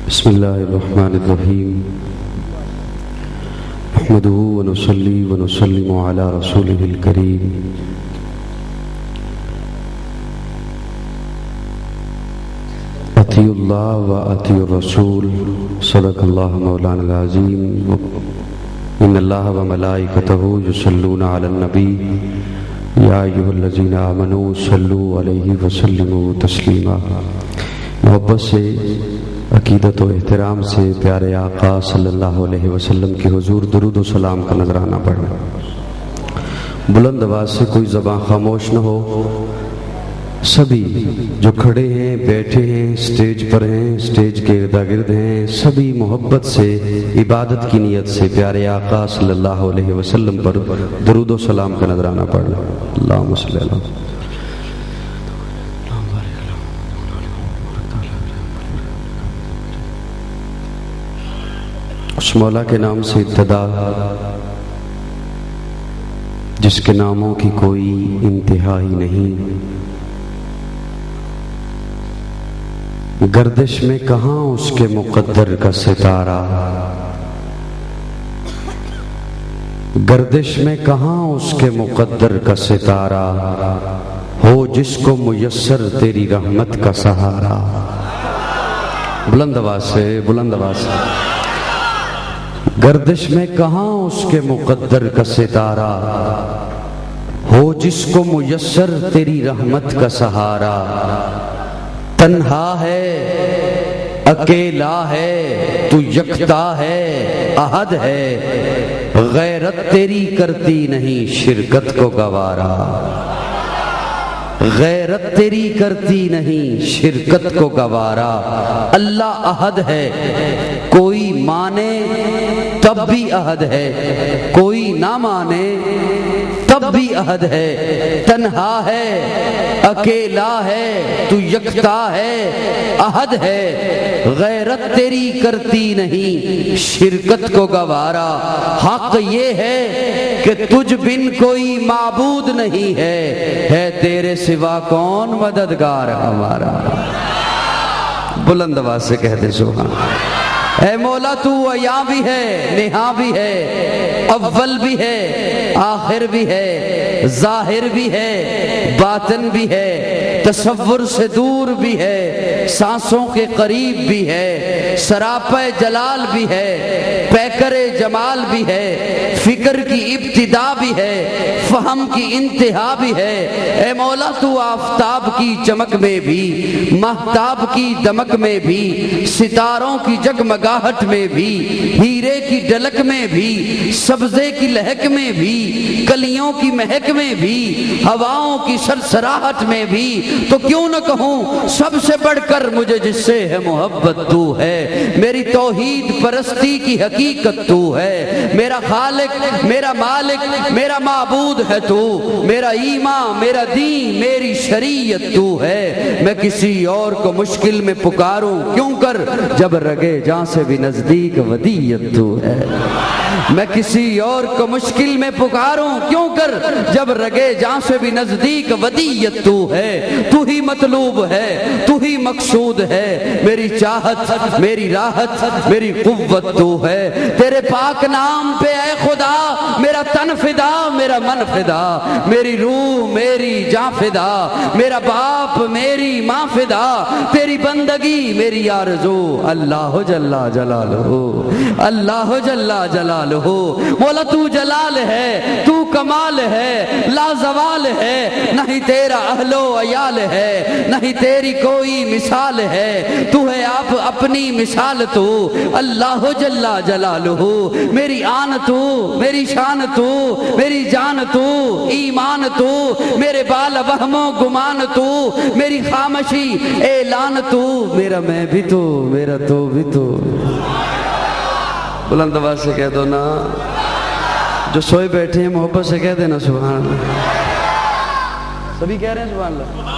بسم اللہ الرحمن الرحیم نحمدہ ونصلی ونسلم علی رسولہ الکریم اطیعوا اللہ واطیعوا الرسول صدق اللہ مولانا العظیم ان اللہ وملائکتہ یصلون علی النبی یا ایھا الذین آمنوا صلوا علیہ وسلموا تسلیما۔ محبت سے، عقیدت و احترام سے پیارے آقا صلی اللہ علیہ وسلم کے حضور درود و سلام کا نذرانہ پڑھنا۔ بلند آواز سے کوئی زبان خاموش نہ ہو۔ سبھی جو کھڑے ہیں، بیٹھے ہیں، سٹیج پر ہیں، سٹیج کے ارد گرد ہیں، سبھی محبت سے، عبادت کی نیت سے پیارے آقا صلی اللہ علیہ وسلم پر درود و سلام کا نذرانہ پڑھنا۔ اللہم صلی اللہ علیہ وسلم۔ اس مولا کے نام سے ابتدا جس کے ناموں کی کوئی انتہا ہی نہیں، گردش میں کہاں اس کے مقدر کا ستارہ، گردش میں کہاں اس کے مقدر کا ستارہ، ہو جس کو میسر تیری رحمت کا سہارا۔ بلند آواز سے، بلند آواز سے۔ گردش میں کہاں اس کے مقدر کا ستارہ، ہو جس کو میسر تیری رحمت کا سہارا۔ تنہا ہے، اکیلا ہے، تو یکتا ہے، احد ہے، غیرت تیری کرتی نہیں شرکت کو گوارا، غیرت تیری کرتی نہیں شرکت کو گوارا۔ اللہ احد ہے، کوئی مانے تب بھی احد ہے، کوئی نہ مانے تب بھی احد ہے۔ تنہا ہے، اکیلا ہے، تو یکتا ہے، احد ہے، غیرت تیری کرتی نہیں شرکت کو گوارا۔ حق یہ ہے کہ تجھ بن کوئی معبود نہیں ہے تیرے سوا کون مددگار ہمارا۔ بلند آواز سے کہتے سبحان۔ اے مولا تو عیاں بھی ہے، نہاں بھی ہے، اول بھی ہے، آخر بھی ہے، ظاہر بھی ہے، باطن بھی ہے، تصور سے دور بھی ہے، سانسوں کے قریب بھی ہے، سراپہ جلال بھی ہے، پیکر جمال بھی ہے، فکر کی ابتدا بھی ہے، فہم کی انتہا بھی ہے۔ اے مولا تو آفتاب کی چمک میں بھی، مہتاب کی دمک میں بھی، ستاروں کی جگمگاہٹ میں بھی، ہیرے کی ڈلک میں بھی، سبزے کی لہک میں بھی، کلیوں کی مہک میں بھی، ہواؤں کی سرسراہٹ میں بھی، تو کیوں نہ کہوں سب سے بڑھ کر مجھے جس سے ہے محبت تو ہے۔ میری توحید پرستی کی حقیقت تو ہے، میرا خالق، میرا مالک، میرا معبود ہے تو، میرا ایمان، میرا دین، میری شریعت تو ہے۔ میں کسی اور کو مشکل میں پکاروں کیوں کر، جب رگے جاں سے بھی نزدیک ودیت تو ہے۔ میں کسی اور کو مشکل میں پکاروں کیوں کر، جب رگے جاں سے بھی نزدیک ودیت تو ہے۔ تو ہی مطلوب ہے، تو ہی مقصود ہے، میری چاہت، میری راحت، میری قوت تو ہے۔ تیرے پاک نام پہ اے خدا میرا تن فدا، میرا من فدا، میری روح، میری جاں فدا، میرا باپ، میری ماں فدا، تیری بندگی، میری آرزو۔ اللہ جل جلالہ، اللہ جل جلالہ۔ مولا تو جلال ہے، تو کمال ہے، لا زوال ہے، نہیں تیرا اہل و عیال ہے، نہیں تیری کوئی مثال ہے، تو ہے آپ اپنی مثال تو۔ اللہ جل جلالہ، میری آن تو، میری شان تو، میری جان تو، ایمان تو، میرے بال وہم و گمان تو، میری خامشی اعلان تو، میرا میں بھی تو، میرا تو بھی تو۔ بلند آواز سے کہہ دو نا، جو سوئے بیٹھے ہیں محبت سے کہہ دینا سبحان اللہ۔ سبھی کہہ رہے ہیں سبحان اللہ۔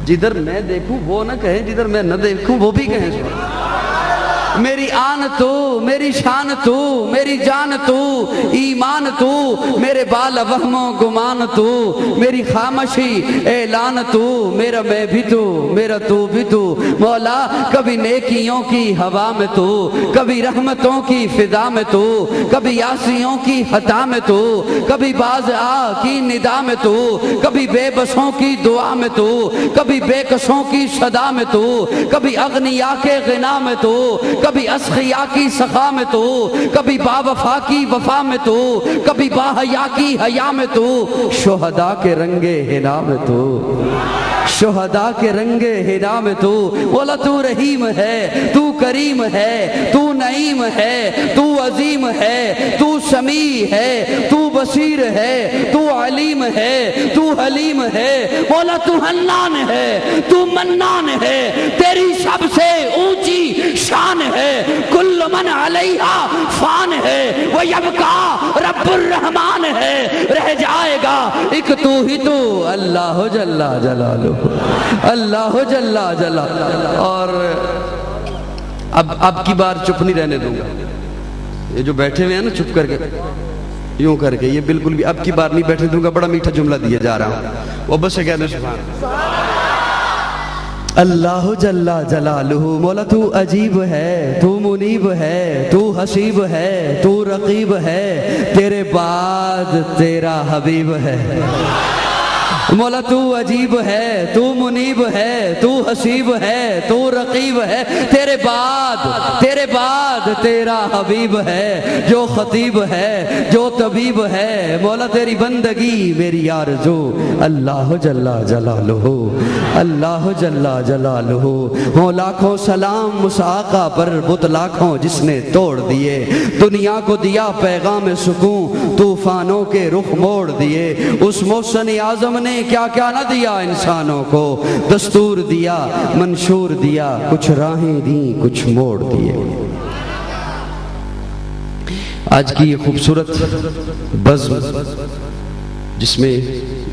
جدھر میں دیکھوں وہ نہ کہیں، جدھر میں نہ دیکھوں وہ بھی کہیں سبحان اللہ۔ میری آن تو، میری شان تو، میری جان تو، ایمان تو، میرے بال وہم و گمان تو، میری خاموشی اعلان تو، میرا میں بھی تو، میرا تو بھی تو مولا، کبھی نیکیوں کی ہوا میں تو، کبھی رحمتوں کی فضا میں تو، کبھی یاسیوں کی خطا میں تو، کبھی باز آ کی ندا میں تو، کبھی بے بسوں کی دعا میں تو، کبھی بے کسوں کی صدا میں تو، کبھی اغنیا کے غنا میں تو، کبھی اسخیا کی سخا میں تو، کبھی با وفا کی وفا میں تو، کبھی با حیا کی حیا میں تو، شہداء کے رنگے حنا میں تو، شہداء کے رنگے حنا میں تو مولا تو رحیم ہے، تو کریم ہے، تو نعیم ہے، تو عظیم ہے، تو سمیع ہے، تو بصیر ہے، تو علیم ہے، تو حلیم ہے مولا، تو حنان ہے، تو منان ہے، تیری سب سے اونچی شان ہے، کل من علیہا فان ہے، وَيَبْقَى رب الرحمن ہے، رہ جائے گا ایک تو ہی تو، اللہ جل جلالہ، اللہ جل جلالہ۔ اور اب کی بار چپ نہیں رہنے دوں گا، یہ جو بیٹھے ہوئے ہیں نا چپ کر کے یوں کر کے، یہ بالکل بھی اب کی بار نہیں بیٹھنے دوں گا، بڑا میٹھا جملہ دیا جا رہا ہوں، وہ بس سے کہہ دیں سبحان اللہ جل جلالہ۔ مولا تو عجیب ہے، تو منیب ہے، تو حسیب ہے، تو رقیب ہے، تیرے بعد تیرا حبیب ہے مولا، تو عجیب ہے، تو منیب ہے، تو حسیب ہے، تو رقیب ہے، تیرے بعد تیرا حبیب ہے، جو خطیب ہے، جو طبیب ہے مولا، تیری بندگی میری آرزو، اللہ جل جلالہ، اللہ جل جلالہ۔ ہو لاکھوں سلام موسیٰ آقا پر، بت لاکھوں جس نے توڑ دیے، دنیا کو دیا پیغام سکون، طوفانوں کے رخ موڑ دیے، اس محسن اعظم نے کیا کیا نہ دیا انسانوں کو، دستور دیا، منشور دیا، کچھ راہیں دیں، کچھ موڑ دیے۔ آج کی یہ خوبصورت بزم جس میں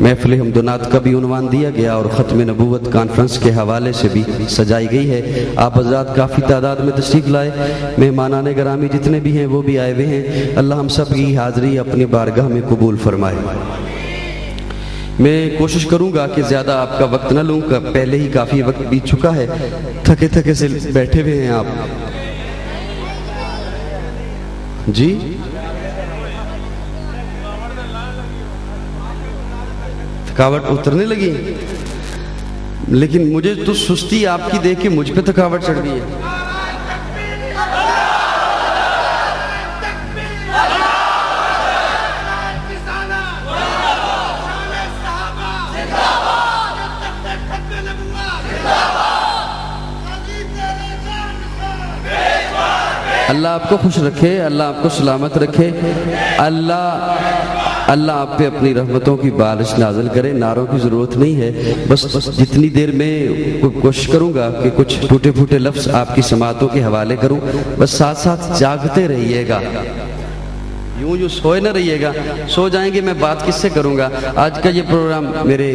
محفل حمد و نعت کا بھی عنوان دیا گیا اور ختم نبوت کانفرنس کے حوالے سے بھی سجائی گئی ہے، آپ حضرات کافی تعداد میں تشریف لائے، مہمانان گرامی جتنے بھی ہیں وہ بھی آئے ہوئے ہیں، اللہ ہم سب کی حاضری اپنی بارگاہ میں قبول فرمائے۔ میں کوشش کروں گا کہ زیادہ آپ کا وقت نہ لوں، پہلے ہی کافی وقت بیت چکا ہے، تھکے تھکے سے بیٹھے ہوئے ہیں آپ جی۔ تھکاوٹ اترنے لگی، لیکن مجھے تو سستی آپ کی دیکھ کے مجھ پہ تھکاوٹ چڑھ گئی ہے۔ اللہ آپ کو خوش رکھے، اللہ آپ کو سلامت رکھے، اللہ آپ پہ اپنی رحمتوں کی بارش نازل کرے۔ نعروں کی ضرورت نہیں ہے، بس جتنی دیر میں کوشش کروں گا کہ کچھ ٹوٹے پھوٹے لفظ آپ کی سماعتوں کے حوالے کروں، بس ساتھ ساتھ جاگتے رہیے گا، یوں سوئے نہ رہیے گا، سو جائیں گے میں بات کس سے کروں گا۔ آج کا یہ پروگرام میرے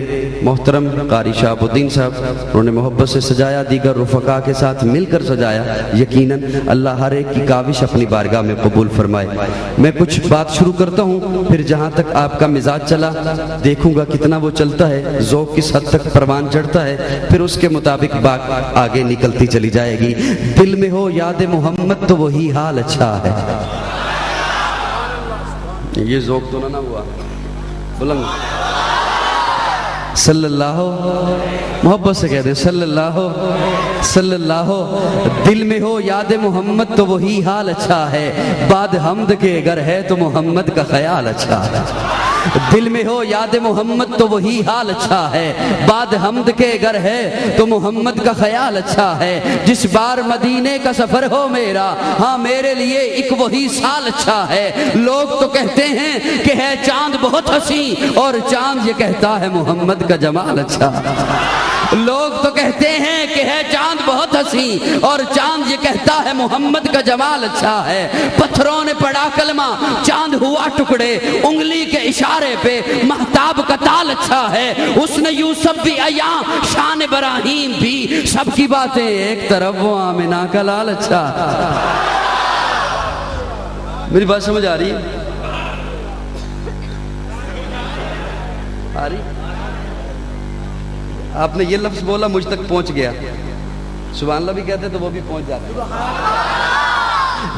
محترم قاری شہاب الدین صاحب انہوں نے محبت سے سجایا، دیگر رفقا کے ساتھ مل کر سجایا، یقیناً اللہ ہر ایک کی کاوش اپنی بارگاہ میں قبول فرمائے۔ میں کچھ بات شروع کرتا ہوں، پھر جہاں تک آپ کا مزاج چلا دیکھوں گا کتنا وہ چلتا ہے، ذوق کس حد تک پروان چڑھتا ہے، پھر اس کے مطابق بات آگے نکلتی چلی جائے گی۔ دل میں ہو یاد محمد تو وہی حال اچھا ہے۔ یہ ذوق تو نہ ہوا بلند، صلی اللہ محبت سے کہہ دیں صلی اللہ دل میں ہو یاد محمد تو وہی حال اچھا ہے، بعد حمد کے اگر ہے تو محمد کا خیال اچھا ہے۔ دل میں ہو یاد محمد تو وہی حال اچھا ہے، بعد حمد کے اگر ہے تو محمد کا خیال اچھا ہے۔ جس بار مدینے کا سفر ہو میرا، ہاں میرے لیے ایک وہی سال اچھا ہے۔ لوگ تو کہتے ہیں کہ ہے چاند بہت حسین، اور چاند یہ کہتا ہے محمد کا جمال اچھا ہے۔ لوگ تو کہتے ہیں کہ ہے چاند بہت ہنسی، اور چاند یہ کہتا ہے محمد کا جمال اچھا ہے۔ پتھروں نے پڑھا کلمہ، چاند ہوا ٹکڑے، انگلی کے اشارے پہ مہتاب کا تال اچھا ہے۔ اس نے یوسف بھی عیاں، شان ابراہیم بھی، سب کی باتیں ایک طرف، وہ آمنہ کا لال اچھا۔ میری بات سمجھ آ رہی ہے؟ آ رہی؟ آپ نے یہ لفظ بولا مجھ تک پہنچ گیا، سبحان اللہ بھی کہتے تو وہ بھی پہنچ جاتے۔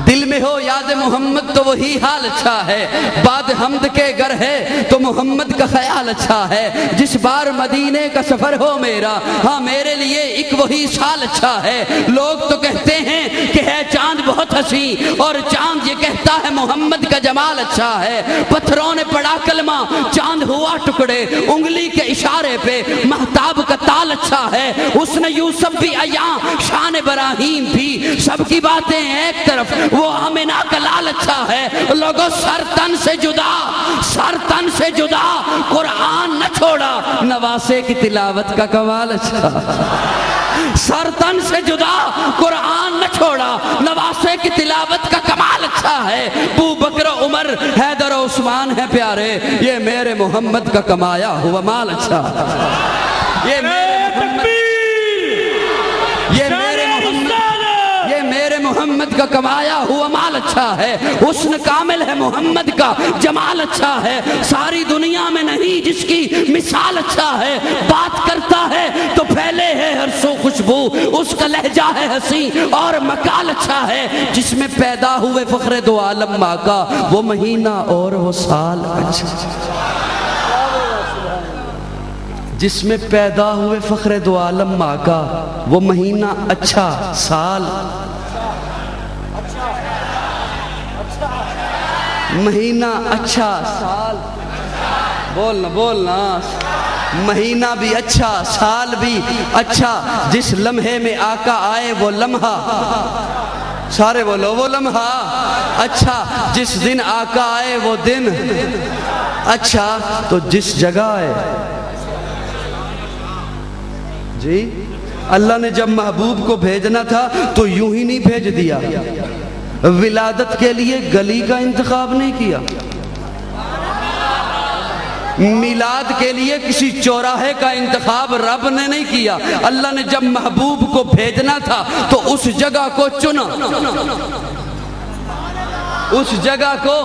دل میں ہو یاد محمد تو وہی حال اچھا ہے، بعد حمد کے گر ہے تو محمد کا خیال اچھا ہے۔ جس بار مدینے کا سفر ہو میرا، ہاں میرے لیے ایک وہی سال اچھا ہے۔ لوگ تو کہتے ہیں کہ ہے چاند بہت ہنسی، اور چاند یہ کہتا ہے محمد کا جمال اچھا ہے۔ پتھروں نے پڑھا کلمہ، چاند ہوا ٹکڑے، انگلی کے اشارے پہ مہتاب کا تال اچھا ہے۔ اس نے یوسف بھی عیاں، شان ابراہیم بھی، سب کی باتیں ایک طرف، وہ آمنہ کا لال اچھا ہے۔ لوگوں سر تن سے جدا، سر تن سے جدا، قرآن نہ چھوڑا، نواسے کی تلاوت کا کمال اچھا۔ سر تن سے جدا، قرآن نہ چھوڑا، نواسے کی تلاوت کا کمال اچھا ہے۔ ابو بکر عمر حیدر و عثمان ہے پیارے، یہ میرے محمد کا کمایا ہوا مال اچھا۔ یہ میرے محمد کا کمایا ہوا مال اچھا ہے۔ حسن کامل ہے محمد کا، جمال اچھا ہے، ساری دنیا میں نہیں جس کی مثال اچھا ہے۔ بات کرتا ہے تو پھیلے ہے ہر سو خوشبو، اس کا لہجہ ہے ہنسی اور مقال اچھا ہے۔ جس میں پیدا ہوئے فخر دو عالم ماں کا، وہ مہینہ اور وہ سال اچھا۔ جس میں پیدا ہوئے فخر دو عالم ماں کا، وہ مہینہ اچھا، سال مہینہ اچھا، سال بولنا بولنا، مہینہ بھی اچھا، سال بھی اچھا۔ جس لمحے میں آقا آئے وہ لمحہ، سارے بولو وہ لمحہ اچھا۔ جس دن آقا آئے وہ دن اچھا، تو جس جگہ آئے جی اللہ نے جب محبوب کو بھیجنا تھا تو یوں ہی نہیں بھیج دیا، ولادت کے لیے گلی کا انتخاب نہیں کیا، میلاد کے لیے کسی چوراہے کا انتخاب رب نے نہیں کیا۔ اللہ نے جب محبوب کو بھیجنا تھا تو اس جگہ کو چنا، اس جگہ کو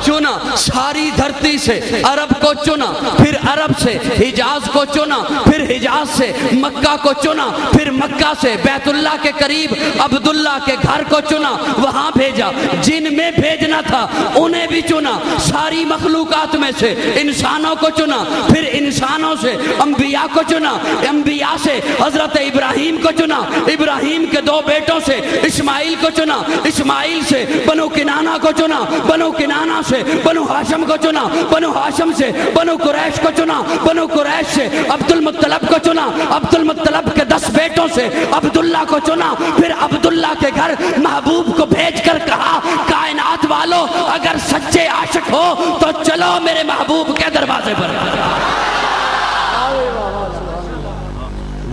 چنا، ساری دھرتی سے عرب کو چنا، پھر عرب سے حجاز کو چنا، پھر حجاز سے مکہ کو چنا، پھر مکہ سے بیت اللہ کے قریب عبداللہ کے گھر کو چنا، وہاں بھیجا۔ جن میں بھیجنا تھا انہیں بھی چنا، ساری مخلوقات میں سے انسانوں کو چنا، پھر انسانوں سے انبیاء کو چنا، انبیاء سے حضرت ابراہیم کو چنا، ابراہیم کے دو بیٹوں سے اسماعیل کو چنا، اسماعیل سے بنو کنانہ کو چنا، بنو کنانہ سے بنو ہاشم کو چنا، بنو ہاشم سے بنو قریش کو چنا، بنو قریش سے عبد المطلب کو چنا، عبد المطلب کے 10 بیٹوں سے عبداللہ کو چنا، پھر عبداللہ کے گھر محبوب کو بھیج کر کہا کائنات والو اگر سچے عاشق ہو تو چلو میرے محبوب کے دروازے پر۔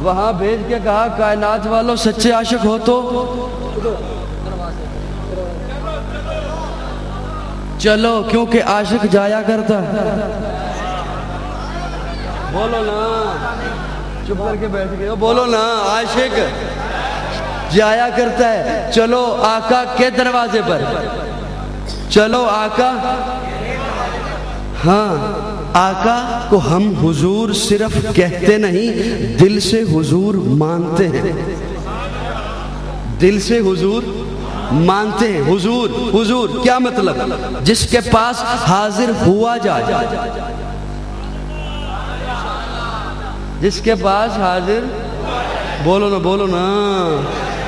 وہاں بھیج کے کہا کائنات والو سچے عاشق ہو تو چلو، کیونکہ عاشق جایا کرتا ہے۔ بولو نا، چپ کر کے بیٹھ گئے ہو، بولو نا، عاشق جایا کرتا ہے۔ چلو آقا کے دروازے پر، چلو آقا، ہاں آقا کو ہم حضور صرف کہتے نہیں، دل سے حضور مانتے ہیں، دل سے حضور مانتے ہیں۔ حضور، حضور کیا مطلب؟ جس کے پاس حاضر ہوا جائے، جس کے پاس حاضر، بولو نا بولو نا،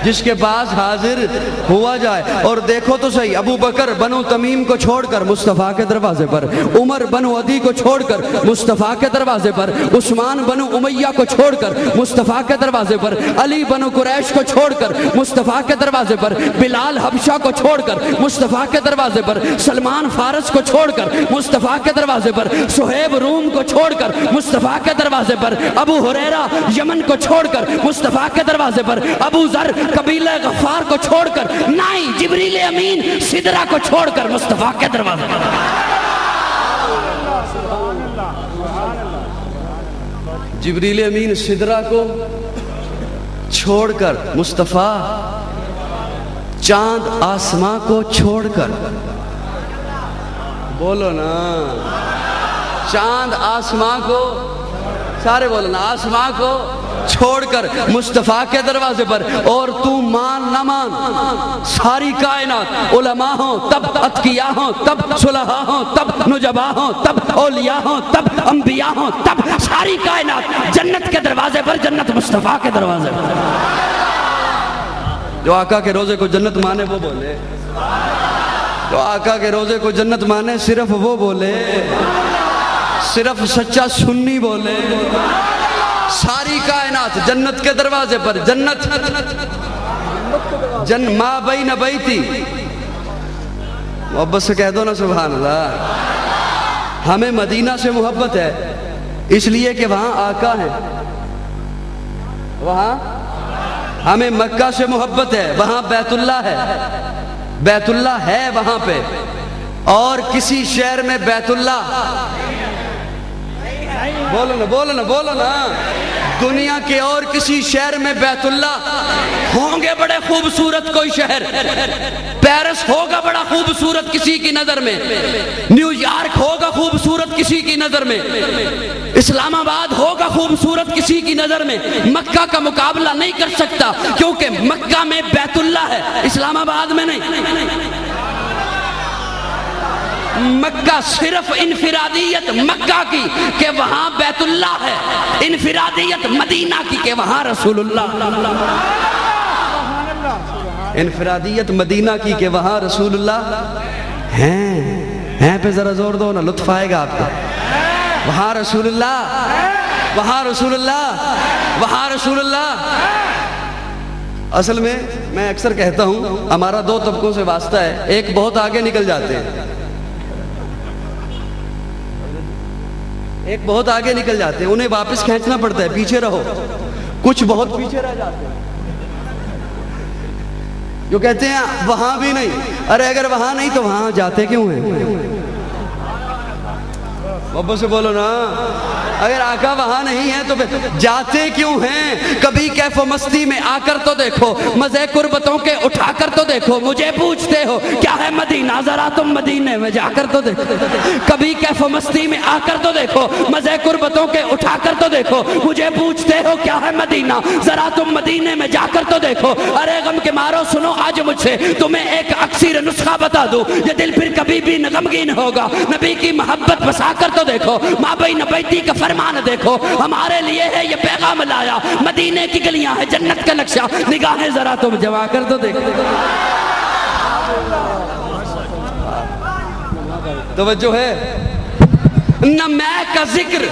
جس کے پاس حاضر ہوا جائے. اور دیکھو تو صحیح, ابو بکر بنو تمیم کو چھوڑ کر مصطفیٰ کے دروازے پر, عمر بنو عدی کو چھوڑ کر مصطفیٰ کے دروازے پر, عثمان بنو امیہ کو چھوڑ کر مصطفیٰ کے دروازے پر, علی بنو قریش کو چھوڑ کر مصطفیٰ کے دروازے پر, بلال حبشہ کو چھوڑ کر مصطفیٰ کے دروازے پر, سلمان فارس کو چھوڑ کر مصطفیٰ کے دروازے پر, سہیب روم کو چھوڑ کر مصطفیٰ کے دروازے پر, ابو ہریرہ یمن کو چھوڑ کر مصطفیٰ کے دروازے پر, ابو ذر قبیلہ غفار کو چھوڑ کر, نائی جبریل امین سدرہ کو چھوڑ کر مصطفیٰ کے دروازے پر. جبریل امین سدرہ کو چھوڑ کر مصطفیٰ, چاند آسماں کو چھوڑ کر, بولو نا, چاند آسماں کو, سارے بولو نا, آسماں کو چھوڑ کر مصطفیٰ کے دروازے پر. اور تو مان نہ مان, ساری کائنات علماء ہوں تب اتقیاء ہوں تب صلحاء ہوں تب نجباء ہوں تب اولیاء ہوں تب انبیاء ہوں تب ساری کائنات جنت کے دروازے پر, جنت مصطفیٰ کے دروازے پر. جو آقا کے روزے کو جنت مانے وہ بولے, جو آقا کے روزے کو جنت مانے صرف وہ بولے, صرف سچا سنی بولے. ساری کائنات جنت کے دروازے پر, جنت ما بین بیتی, محبت سے کہہ دو نا سبحان اللہ. ہمیں مدینہ سے محبت ہے اس لیے کہ وہاں آقا ہیں, وہاں ہمیں مکہ سے محبت ہے, وہاں بیت اللہ ہے, بیت اللہ ہے وہاں پہ, اور کسی شہر میں بیت اللہ, بولو نا بولو نا بولو نا, دنیا کے اور کسی شہر میں بیت اللہ ہوں گے بڑے خوبصورت کوئی شہر, پیرس ہوگا بڑا خوبصورت کسی کی نظر میں, نیو یارک ہوگا خوبصورت کسی کی نظر میں, اسلام آباد ہوگا خوبصورت کسی کی نظر میں, مکہ کا مقابلہ نہیں کر سکتا کیونکہ مکہ میں بیت اللہ ہے, اسلام آباد میں نہیں. مکہ صرف انفرادیت مکہ کی کہ وہاں بیت اللہ ہے, انفرادیت مدینہ کی کہ وہاں رسول اللہ, انفرادیت مدینہ کی کہ وہاں رسول اللہ ہیں پہ ذرا زور دو نا, لطف آئے گا آپ کو. وہاں رسول اللہ, وہاں رسول اللہ, وہاں رسول اللہ. اصل میں اکثر کہتا ہوں ہمارا دو طبقوں سے واسطہ ہے, ایک بہت آگے نکل جاتے ہیں, ایک بہت آگے نکل جاتے ہیں, انہیں واپس کھینچنا پڑتا ہے پیچھے رہو. کچھ بہت پیچھے رہ جاتے ہیں جو کہتے ہیں وہاں بھی نہیں. ارے اگر وہاں نہیں تو وہاں جاتے کیوں ہیں؟ محبت سے بولو نا, اگر آقا وہاں نہیں ہے تو جاتے کیوں ہیں؟ کبھی کیف و مستی میں آ کر تو دیکھو, مزے قربتوں کے اٹھا کر تو دیکھو, مجھے پوچھتے ہو کیا ہے مدینہ, ذرا تم مدینے میں جا کر تو دیکھو. کبھی کیف و مستی میں آ کر تو دیکھو, مزے قربتوں کے اٹھا کر تو دیکھو, مجھے پوچھتے ہو کیا ہے مدینہ, ذرا تم مدینے میں جا کر تو دیکھو. ارے غم کے مارو سنو آج مجھ سے تمہیں ایک اکثیر نسخہ بتا دوں, یہ دل پھر کبھی بھی غمگین ہوگا. نبی کی محبت بسا کر تو دیکھو, ماں بین بیتی کا فرمان دیکھو, ہمارے لیے ہے یہ پیغام لایا, مدینے کی گلیاں ہے جنت کا نقشہ, نگاہیں ذرا تم جما کر تو دیکھو. توجہ ہے نہ میں کا ذکر.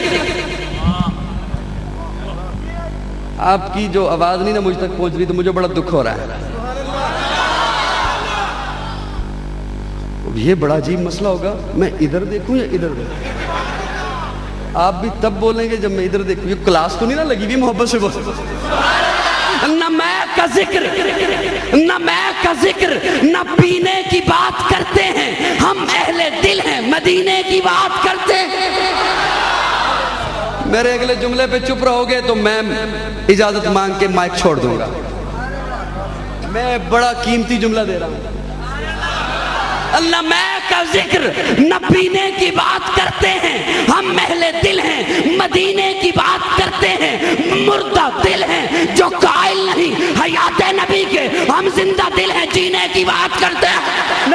آپ کی جو آواز نہیں نا مجھ تک پہنچ رہی تو مجھے بڑا دکھ ہو رہا ہے. یہ بڑا عجیب مسئلہ ہوگا, میں ادھر دیکھوں یا ادھر دیکھوں. آپ بھی تب بولیں گے جب میں ادھر دیکھوں. یہ کلاس تو نہیں نا لگی بھی محبت سے بولیں. نہ میں کا ذکر, نہ میں کا ذکر, نہ پینے کی بات کرتے ہیں, ہم اہل دل ہیں, مدینے کی بات کرتے ہیں. میرے اگلے جملے پہ چپ رہو گے تو میں اجازت مانگ کے مائک چھوڑ دوں گا. میں بڑا قیمتی جملہ دے رہا ہوں. نہ میں کا ذکر, نہ پینے کی بات کرتے ہیں, ہم اہل دل ہیں, مدینے کی بات کرتے ہیں, مردہ دل ہیں جو قائل نہیں حیات نبی کے, ہم زندہ دل ہیں, جینے کی بات کرتے ہیں.